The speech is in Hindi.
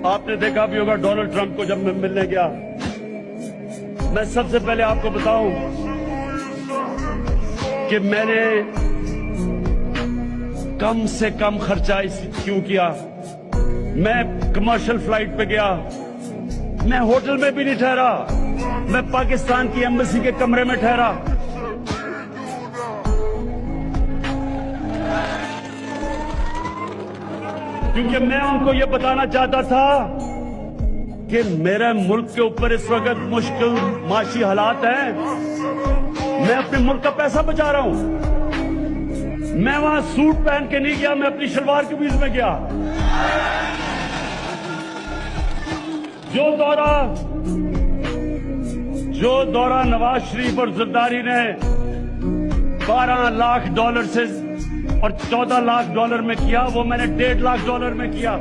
आपने देखा भी होगा डोनाल्ड ट्रंप को जब मैं मिलने गया, मैं सबसे पहले आपको बताऊं कि मैंने कम से कम खर्चा क्यों किया। मैं कमर्शियल फ्लाइट पे गया, मैं होटल में भी नहीं ठहरा, मैं पाकिस्तान की एम्बेसी के कमरे में ठहरा। क्योंकि मैं उनको यह बताना चाहता था कि मेरे मुल्क के ऊपर इस वक्त मुश्किल माशी हालात हैं, मैं अपने मुल्क का पैसा बचा रहा हूं। मैं वहां सूट पहन के नहीं गया, मैं अपनी शलवार कमीज में गया। जो दौरा नवाज शरीफ और जरदारी ने $12 लाख से और $14 लाख में किया, वो मैंने $1.5 लाख में किया।